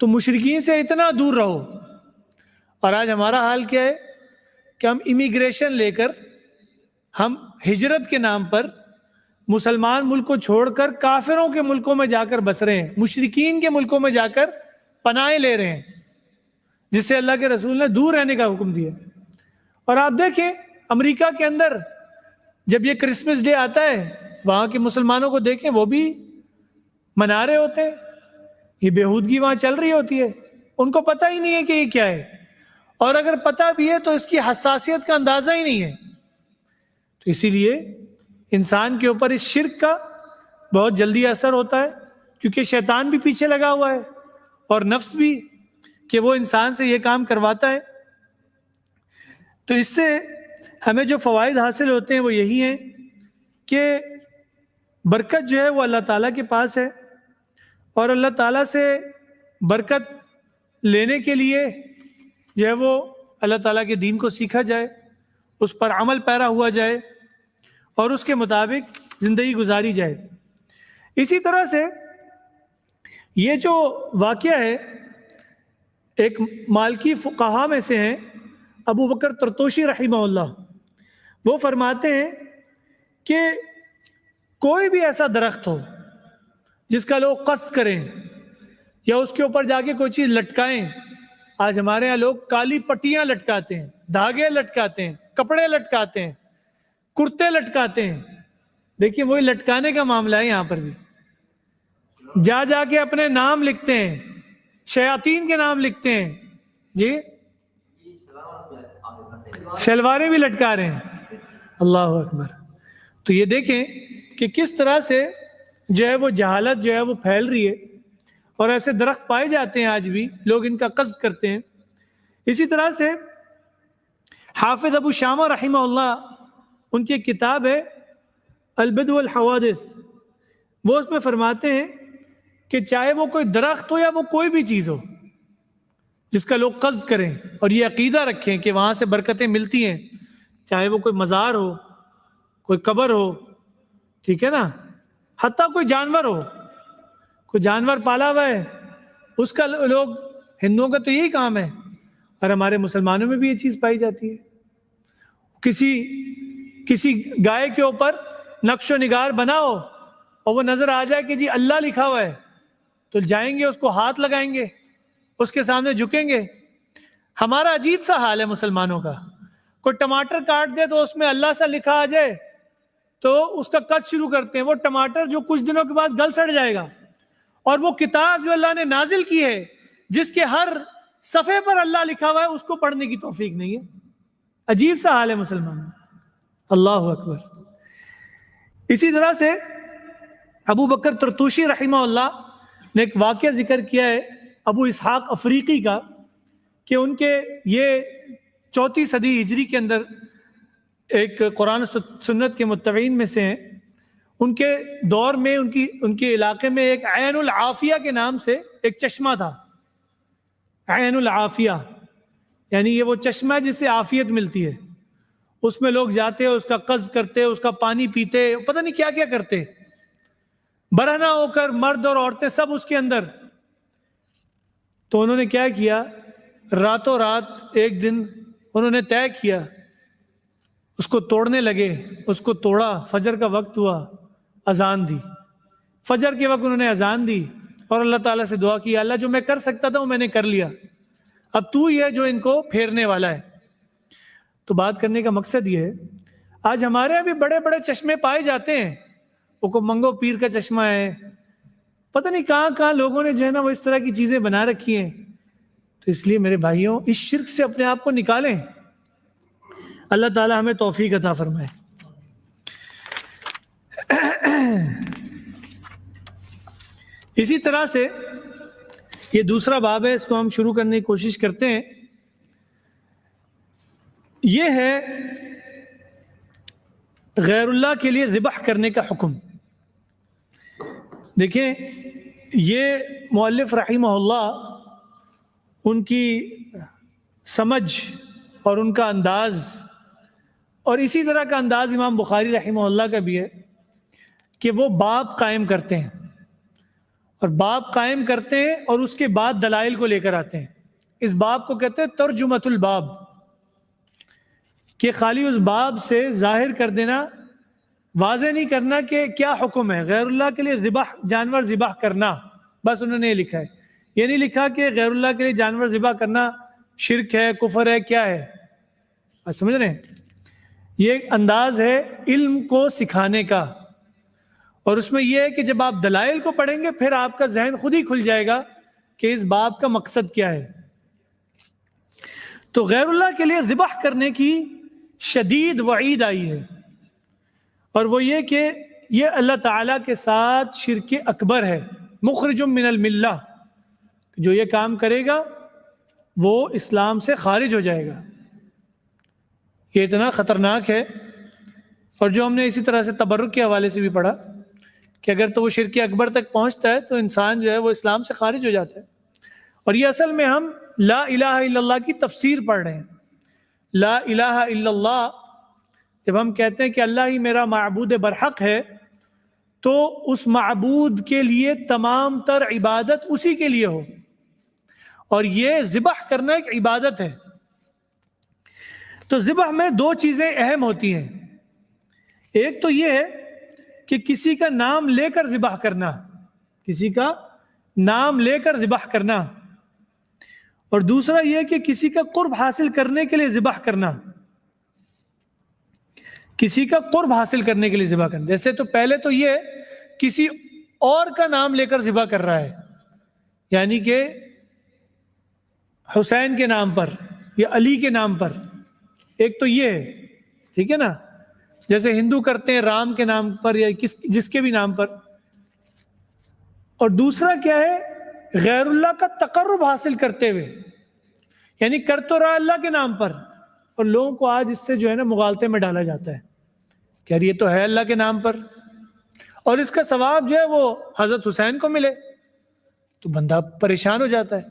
A: تو مشرکین سے اتنا دور رہو. اور آج ہمارا حال کیا ہے کہ ہم امیگریشن لے کر ہم ہجرت کے نام پر مسلمان ملک کو چھوڑ کر کافروں کے ملکوں میں جا کر بس رہے ہیں, مشرکین کے ملکوں میں جا کر پناہیں لے رہے ہیں, جس سے اللہ کے رسول نے دور رہنے کا حکم دیا. اور آپ دیکھیں امریکہ کے اندر جب یہ کرسمس ڈے آتا ہے, وہاں کے مسلمانوں کو دیکھیں, وہ بھی منا رہے ہوتے ہیں. یہ بےہودگی وہاں چل رہی ہوتی ہے, ان کو پتہ ہی نہیں ہے کہ یہ کیا ہے, اور اگر پتہ بھی ہے تو اس کی حساسیت کا اندازہ ہی نہیں ہے. تو اسی لیے انسان کے اوپر اس شرک کا بہت جلدی اثر ہوتا ہے, کیونکہ شیطان بھی پیچھے لگا ہوا ہے اور نفس بھی, کہ وہ انسان سے یہ کام کرواتا ہے. تو اس سے ہمیں جو فوائد حاصل ہوتے ہیں وہ یہی ہیں کہ برکت جو ہے وہ اللہ تعالیٰ کے پاس ہے, اور اللہ تعالیٰ سے برکت لینے کے لیے جو ہے وہ اللہ تعالیٰ کے دین کو سیکھا جائے, اس پر عمل پیرا ہوا جائے اور اس کے مطابق زندگی گزاری جائے. اسی طرح سے یہ جو واقعہ ہے, ایک مالکی فقہا میں سے ہیں ابو بکر ترتوشی رحمہ اللہ, وہ فرماتے ہیں کہ کوئی بھی ایسا درخت ہو جس کا لوگ قصد کریں یا اس کے اوپر جا کے کوئی چیز لٹکائیں. آج ہمارے یہاں لوگ کالی پٹیاں لٹکاتے ہیں, دھاگے لٹکاتے ہیں, کپڑے لٹکاتے ہیں, کرتے لٹکاتے ہیں. دیکھیے وہی لٹکانے کا معاملہ ہے, یہاں پر بھی جا جا کے اپنے نام لکھتے ہیں, شیاطین کے نام لکھتے ہیں. جی شلواریں بھی لٹکا رہے ہیں, اللہ اکبر. تو یہ دیکھیں کہ کس طرح سے جو ہے وہ جہالت جو ہے وہ پھیل رہی ہے, اور ایسے درخت پائے جاتے ہیں آج بھی, لوگ ان کا قصد کرتے ہیں. اسی طرح سے حافظ ابو شامہ رحمہ اللہ, ان کی کتاب ہے البدع والحوادث, وہ اس میں فرماتے ہیں کہ چاہے وہ کوئی درخت ہو یا وہ کوئی بھی چیز ہو جس کا لوگ قصد کریں اور یہ عقیدہ رکھیں کہ وہاں سے برکتیں ملتی ہیں, چاہے وہ کوئی مزار ہو, کوئی قبر ہو, ٹھیک ہے نا, حتیٰ کوئی جانور ہو, کوئی جانور پالا ہوا ہے اس کا لوگ, ہندوؤں کا تو یہی کام ہے, اور ہمارے مسلمانوں میں بھی یہ چیز پائی جاتی ہے. کسی گائے کے اوپر نقش و نگار بناؤ اور وہ نظر آ جائے کہ جی اللہ لکھا ہوا ہے, تو جائیں گے اس کو ہاتھ لگائیں گے, اس کے سامنے جھکیں گے. ہمارا عجیب سا حال ہے مسلمانوں کا, کوئی ٹماٹر کاٹ دے تو اس میں اللہ سا لکھا آ جائے تو اس کا کٹ شروع کرتے ہیں. وہ ٹماٹر جو کچھ دنوں کے بعد گل سڑ جائے گا, اور وہ کتاب جو اللہ نے نازل کی ہے جس کے ہر صفحے پر اللہ لکھا ہوا ہے اس کو پڑھنے کی توفیق نہیں ہے. عجیب سا حال ہے مسلمانوں, اللہ اکبر. اسی طرح سے ابو بکر ترتوشی رحمہ اللہ نے ایک واقعہ ذکر کیا ہے ابو اسحاق افریقی کا, کہ ان کے یہ 4 صدی ہجری کے اندر ایک قرآن سنت کے متبعین میں سے ہیں. ان کے دور میں ان کے علاقے میں ایک عین العافیہ کے نام سے ایک چشمہ تھا. عین العافیہ یعنی یہ وہ چشمہ ہے جس سے عافیت ملتی ہے. اس میں لوگ جاتے, اس کا قصد کرتے, اس کا پانی پیتے, پتہ نہیں کیا کیا کرتے, برہنہ ہو کر مرد اور عورتیں سب اس کے اندر. تو انہوں نے کیا کیا, راتوں رات ایک دن انہوں نے طے کیا, اس کو توڑنے لگے. اس کو توڑا, فجر کا وقت ہوا, اذان دی. فجر کے وقت انہوں نے اذان دی اور اللہ تعالیٰ سے دعا کی, اللہ جو میں کر سکتا تھا وہ میں نے کر لیا, اب تو ہی ہے جو ان کو پھیرنے والا ہے. تو بات کرنے کا مقصد یہ ہے, آج ہمارے یہاں بھی بڑے بڑے چشمے پائے جاتے ہیں. وہ کو منگو پیر کا چشمہ ہے, پتہ نہیں کہاں کہاں لوگوں نے جو ہے نا وہ اس طرح کی چیزیں بنا رکھی ہیں. تو اس لیے میرے بھائیوں, اس شرک سے اپنے آپ کو نکالیں, اللہ تعالیٰ ہمیں توفیق عطا فرمائے. اسی طرح سے یہ دوسرا باب ہے, اس کو ہم شروع کرنے کی کوشش کرتے ہیں. یہ ہے غیر اللہ کے لیے ذبح کرنے کا حکم. دیکھیں یہ مؤلف رحمہ اللہ, ان کی سمجھ اور ان کا انداز, اور اسی طرح کا انداز امام بخاری رحمہ اللہ کا بھی ہے کہ وہ باب قائم کرتے ہیں, اور باب قائم کرتے ہیں اور اس کے بعد دلائل کو لے کر آتے ہیں. اس باب کو کہتے ہیں ترجمۃ الباب، کہ خالی اس باب سے ظاہر کر دینا، واضح نہیں کرنا کہ کیا حکم ہے. غیر اللہ کے لیے جانور ذبح کرنا، بس انہوں نے یہ لکھا ہے. یہ نہیں لکھا کہ غیر اللہ کے لیے جانور ذبح کرنا شرک ہے، کفر ہے، کیا ہے. بس سمجھ رہے ہیں؟ یہ ایک انداز ہے علم کو سکھانے کا، اور اس میں یہ ہے کہ جب آپ دلائل کو پڑھیں گے پھر آپ کا ذہن خود ہی کھل جائے گا کہ اس باب کا مقصد کیا ہے. تو غیر اللہ کے لیے ذبح کرنے کی شدید وعید آئی ہے، اور وہ یہ کہ یہ اللہ تعالیٰ کے ساتھ شرک اکبر ہے، مخرج من الملہ. جو یہ کام کرے گا وہ اسلام سے خارج ہو جائے گا. یہ اتنا خطرناک ہے. اور جو ہم نے اسی طرح سے تبرک کے حوالے سے بھی پڑھا کہ اگر تو وہ شرک اکبر تک پہنچتا ہے تو انسان جو ہے وہ اسلام سے خارج ہو جاتا ہے. اور یہ اصل میں ہم لا الہ الا اللہ کی تفسیر پڑھ رہے ہیں. لا الہ الا اللہ، جب ہم کہتے ہیں کہ اللہ ہی میرا معبود برحق ہے، تو اس معبود کے لیے تمام تر عبادت اسی کے لیے ہو، اور یہ ذبح کرنا ایک عبادت ہے. تو ذبح میں دو چیزیں اہم ہوتی ہیں. ایک تو یہ ہے کہ کسی کا نام لے کر ذبح کرنا، کسی کا نام لے کر ذبح کرنا، اور دوسرا یہ کہ کسی کا قرب حاصل کرنے کے لیے ذبح کرنا، کسی کا قرب حاصل کرنے کے لیے ذبح کرنا. جیسے تو پہلے تو یہ کسی اور کا نام لے کر ذبح کر رہا ہے، یعنی کہ حسین کے نام پر یا علی کے نام پر. ایک تو یہ ہے، ٹھیک ہے نا، جیسے ہندو کرتے ہیں رام کے نام پر یا جس کے بھی نام پر. اور دوسرا کیا ہے؟ غیر اللہ کا تقرب حاصل کرتے ہوئے، یعنی کر تو رہا اللہ کے نام پر، اور لوگوں کو آج اس سے جو ہے نا مغالطے میں ڈالا جاتا ہے کہ یار یہ تو ہے اللہ کے نام پر، اور اس کا ثواب جو ہے وہ حضرت حسین کو ملے. تو بندہ پریشان ہو جاتا ہے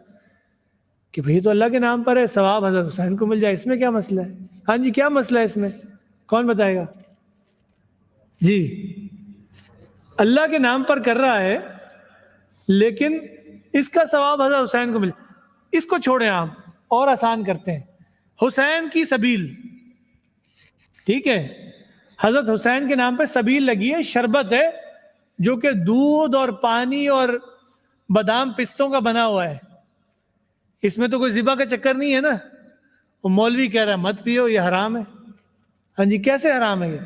A: کہ بھئی تو اللہ کے نام پر ہے، ثواب حضرت حسین کو مل جائے، اس میں کیا مسئلہ ہے؟ ہاں جی، کیا مسئلہ ہے اس میں؟ کون بتائے گا؟ جی، اللہ کے نام پر کر رہا ہے لیکن اس کا ثواب حضرت حسین کو ملے. اس کو چھوڑیں آپ، اور آسان کرتے ہیں. حسین کی سبیل، ٹھیک ہے، حضرت حسین کے نام پہ سبیل لگی ہے، شربت ہے جو کہ دودھ اور پانی اور بادام پستوں کا بنا ہوا ہے. اس میں تو کوئی ذبح کا چکر نہیں ہے نا. وہ مولوی کہہ رہا ہے مت پیو، یہ حرام ہے. ہاں جی، کیسے حرام ہے یہ؟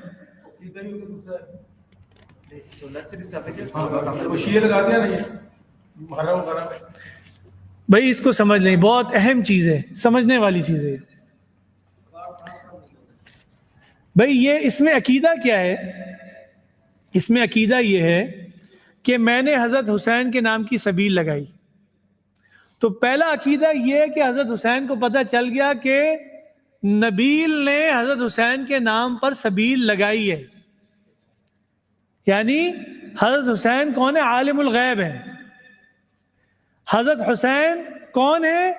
A: بھائی اس کو سمجھ لیں، بہت اہم چیز ہے، سمجھنے والی چیز ہے. بھائی یہ اس میں عقیدہ کیا ہے؟ اس میں عقیدہ یہ ہے کہ میں نے حضرت حسین کے نام کی سبیل لگائی. تو پہلا عقیدہ یہ ہے کہ حضرت حسین کو پتہ چل گیا کہ نبیل نے حضرت حسین کے نام پر سبیل لگائی ہے. یعنی حضرت حسین کون ہے؟ عالم الغیب ہے. حضرت حسین کون ہے؟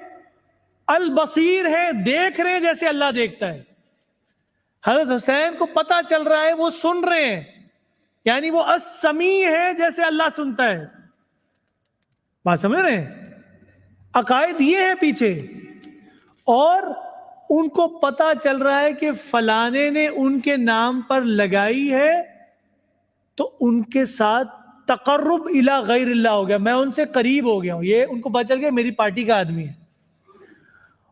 A: البصیر ہے، دیکھ رہے ہیں جیسے اللہ دیکھتا ہے. حضرت حسین کو پتہ چل رہا ہے، وہ سن رہے ہیں، یعنی وہ السمیع ہے جیسے اللہ سنتا ہے. بات سمجھ رہے ہیں؟ عقائد یہ ہے پیچھے. اور ان کو پتہ چل رہا ہے کہ فلانے نے ان کے نام پر لگائی ہے، تو ان کے ساتھ تقرب الی غیر اللہ ہو گیا، میں ان سے قریب ہو گیا ہوں. یہ ان کو پتہ چل گیا میری پارٹی کا آدمی ہے.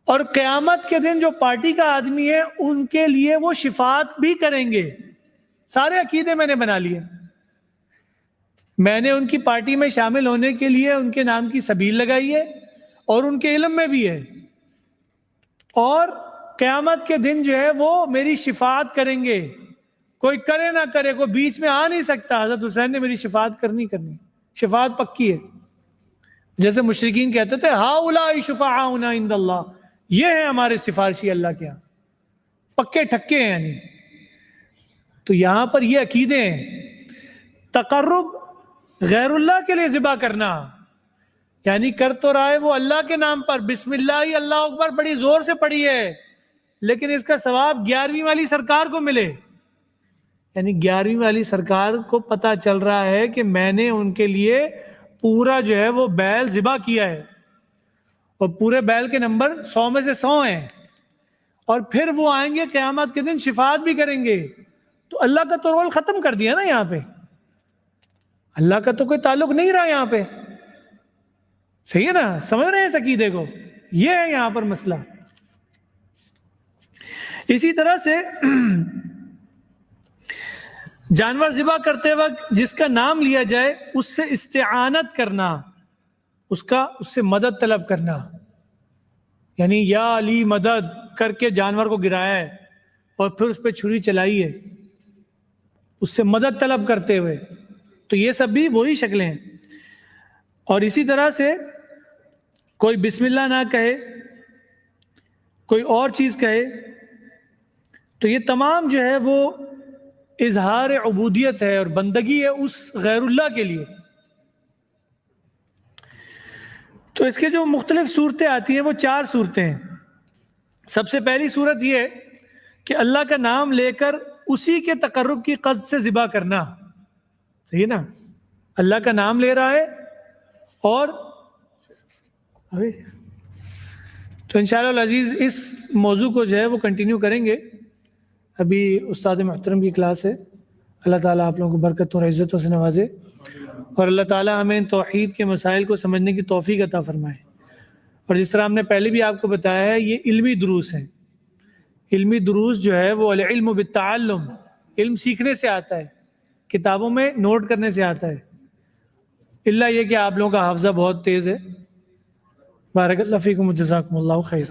A: اور قیامت کے دن جو پارٹی کا آدمی ہے ان کے لیے وہ شفاعت بھی کریں گے. سارے عقیدے میں نے بنا لیے. میں نے ان کی پارٹی میں شامل ہونے کے لیے ان کے نام کی سبیل لگائی ہے، اور ان کے علم میں بھی ہے. اور قیامت کے دن جو ہے وہ میری شفاعت کریں گے. کوئی کرے نہ کرے، کوئی بیچ میں آ نہیں سکتا. حضرت حسین نے میری شفاعت کرنی، شفاعت پکی ہے. جیسے مشرکین کہتے تھے ہؤلاء شفعاؤنا عند اللہ، یہ ہیں ہمارے سفارشی اللہ کے ہاں، پکے ٹھکے ہیں. یعنی تو یہاں پر یہ عقیدے ہیں. تقرب غیر اللہ کے لیے ذبح کرنا، یعنی کر تو رہا ہے وہ اللہ کے نام پر، بسم اللہ اللہ اکبر بڑی زور سے پڑھی ہے، لیکن اس کا ثواب 11ویں والی سرکار کو ملے. یعنی 11ویں والی سرکار کو پتہ چل رہا ہے کہ میں نے ان کے لیے پورا جو ہے وہ بیل ذبح کیا ہے اور پورے بیل کے نمبر 100 میں سے 100 ہیں، اور پھر وہ آئیں گے قیامت کے دن شفاعت بھی کریں گے، تو اللہ کا تو رول ختم کر دیا نا یہاں پہ، اللہ کا تو کوئی تعلق نہیں رہا یہاں پہ، صحیح ہے نا؟ سمجھ رہے ہیں اس عقیدے کو؟ یہ ہے یہاں پر مسئلہ۔ اسی طرح سے جانور ذبح کرتے وقت جس کا نام لیا جائے اس سے استعانت کرنا، اس سے مدد طلب کرنا، یعنی یا علی مدد کر کے جانور کو گرایا ہے اور پھر اس پہ چھری چلائی ہے اس سے مدد طلب کرتے ہوئے، تو یہ سب بھی وہی شکلیں ہیں۔ اور اسی طرح سے کوئی بسم اللہ نہ کہے، کوئی اور چیز کہے، تو یہ تمام جو ہے وہ اظہار عبودیت ہے اور بندگی ہے اس غیر اللہ کے لیے۔ تو اس کے جو مختلف صورتیں آتی ہیں وہ 4 صورتیں ہیں۔ سب سے پہلی صورت یہ ہے کہ اللہ کا نام لے کر اسی کے تقرب کی قصد سے ذبح کرنا، صحیح نا؟ اللہ کا نام لے رہا ہے اور تو انشاءاللہ العزیز اس موضوع کو جو ہے وہ کنٹینیو کریں گے۔ ابھی استاد محترم کی کلاس ہے، اللہ تعالیٰ آپ لوگوں کو برکت اور عزتوں سے نوازے، اور اللہ تعالیٰ ہمیں توحید کے مسائل کو سمجھنے کی توفیق عطا فرمائے۔ اور جس طرح ہم نے پہلے بھی آپ کو بتایا ہے، یہ علمی دروس ہیں۔ علمی دروس جو ہے وہ العلم بالتعلم، علم سیکھنے سے آتا ہے، کتابوں میں نوٹ کرنے سے آتا ہے، اللہ یہ کہ آپ لوگوں کا حافظہ بہت تیز ہے۔ بارک اللہ فیکم جزاکم اللہ خیر۔